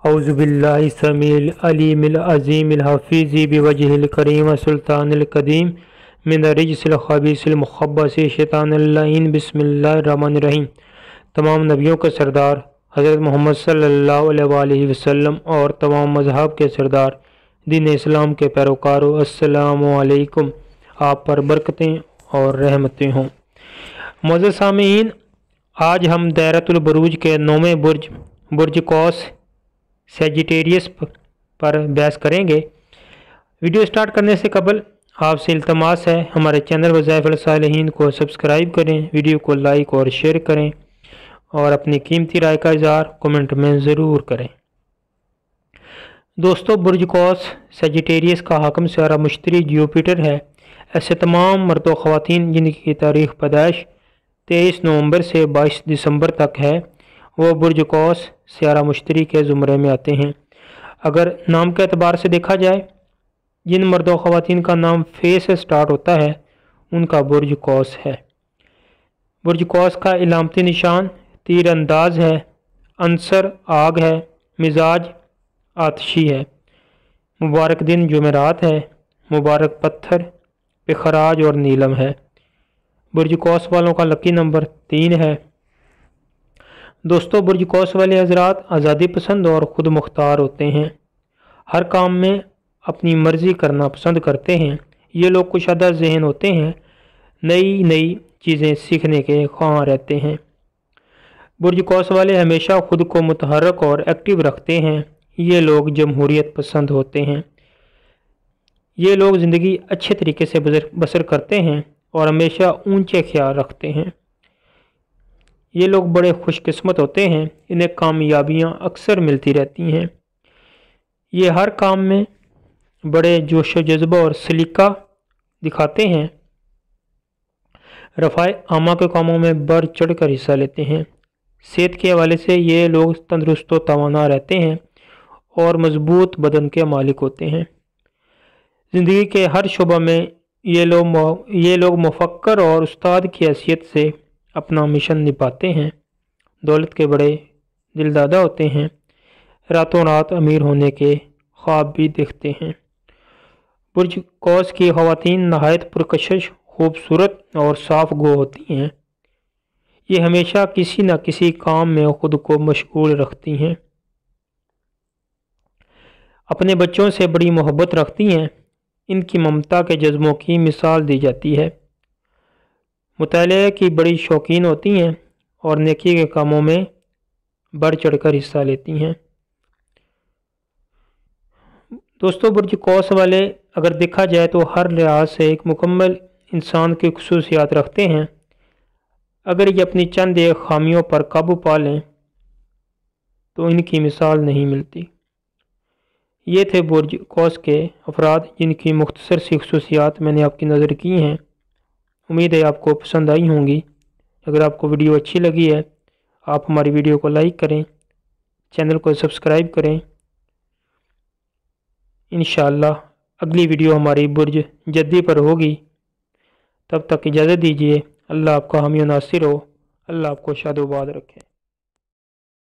اعوذ باللہ السمیع العلیم العظیم الحفیظ بوجہ الکریم سلطان القدیم من الرجس الخبیث المخبث شیطان اللعین بسم اللہ الرحمن الرحیم۔ تمام نبیوں کا سردار حضرت محمد صلی اللہ علیہ وآلہ وسلم اور تمام مذہب کے سردار دین اسلام کے پیروکاروں، السلام علیکم۔ آپ پر برکتیں اور رحمتیں ہوں۔ معزز سامعین، آج ہم دائرۃ البروج کے 9ویں برج قوس سیجیٹیریس پر بحث کریں گے۔ ویڈیو سٹارٹ کرنے سے قبل آپ سے التماس ہے، ہمارے چینل وظائف الصالحین کو سبسکرائب کریں، ویڈیو کو لائک اور شیئر کریں اور اپنی قیمتی رائے کا اظہار کمنٹ میں ضرور کریں۔ دوستو، برج قوس سیجیٹیریس کا حاکم سیارہ مشتری جوپیٹر ہے۔ ایسے تمام مرد و خواتین جن کی تاریخ پیدائش 23 نومبر سے 22 دسمبر تک ہے، وہ برج قوس سیارہ مشتری کے زمرے میں آتے ہیں۔ اگر نام کے اعتبار سے دیکھا جائے، جن مرد و خواتین کا نام فے سے سٹارٹ ہوتا ہے ان کا برج قوس ہے۔ برج قوس کا علامتی نشان تیر انداز ہے، عنصر آگ ہے، مزاج آتشی ہے، مبارک دن جمعرات ہے، مبارک پتھر پخراج اور نیلم ہے۔ برج قوس والوں کا لکی نمبر 3 ہے۔ دوستو، برج قوس والے حضرات آزادی پسند اور خود مختار ہوتے ہیں، ہر کام میں اپنی مرضی کرنا پسند کرتے ہیں۔ یہ لوگ کشادہ ذہن ہوتے ہیں، نئی چیزیں سیکھنے کے خواہاں رہتے ہیں۔ برج قوس والے ہمیشہ خود کو متحرک اور ایکٹیو رکھتے ہیں۔ یہ لوگ جمہوریت پسند ہوتے ہیں۔ یہ لوگ زندگی اچھے طریقے سے بسر کرتے ہیں اور ہمیشہ اونچے خیال رکھتے ہیں۔ یہ لوگ بڑے خوش قسمت ہوتے ہیں، انہیں کامیابیاں اکثر ملتی رہتی ہیں۔ یہ ہر کام میں بڑے جوش و جذبہ اور سلیقہ دکھاتے ہیں، رفع عامہ کے کاموں میں بڑھ چڑھ کر حصہ لیتے ہیں۔ صحت کے حوالے سے یہ لوگ تندرست و توانا رہتے ہیں اور مضبوط بدن کے مالک ہوتے ہیں۔ زندگی کے ہر شعبہ میں یہ لوگ مفکر اور استاد کی حیثیت سے اپنا مشن نبھاتے ہیں۔ دولت کے بڑے دلدادہ ہوتے ہیں، راتوں رات امیر ہونے کے خواب بھی دیکھتے ہیں۔ برج قوس کی خواتین نہایت پرکشش، خوبصورت اور صاف گو ہوتی ہیں۔ یہ ہمیشہ کسی نہ کسی کام میں خود کو مشغول رکھتی ہیں، اپنے بچوں سے بڑی محبت رکھتی ہیں۔ ان کی ممتا کے جذبوں کی مثال دی جاتی ہے۔ مطالعے کی بڑی شوقین ہوتی ہیں اور نیکی کے کاموں میں بڑھ چڑھ کر حصہ لیتی ہیں۔ دوستو، برج قوس والے اگر دیکھا جائے تو ہر لحاظ سے ایک مکمل انسان کی خصوصیات رکھتے ہیں۔ اگر یہ اپنی چند ایک خامیوں پر قابو پا لیں تو ان کی مثال نہیں ملتی۔ یہ تھے برج قوس کے افراد جن کی مختصر سی خصوصیات میں نے آپ کی نظر کی ہیں۔ امید ہے آپ کو پسند آئی ہوں گی۔ اگر آپ کو ویڈیو اچھی لگی ہے، آپ ہماری ویڈیو کو لائک کریں، چینل کو سبسکرائب کریں۔ انشاءاللہ اگلی ویڈیو ہماری برج جدی پر ہوگی۔ تب تک اجازت دیجیے۔ اللہ آپ کا حامی و ناصر ہو۔ اللہ آپ کو شاد و آباد رکھے۔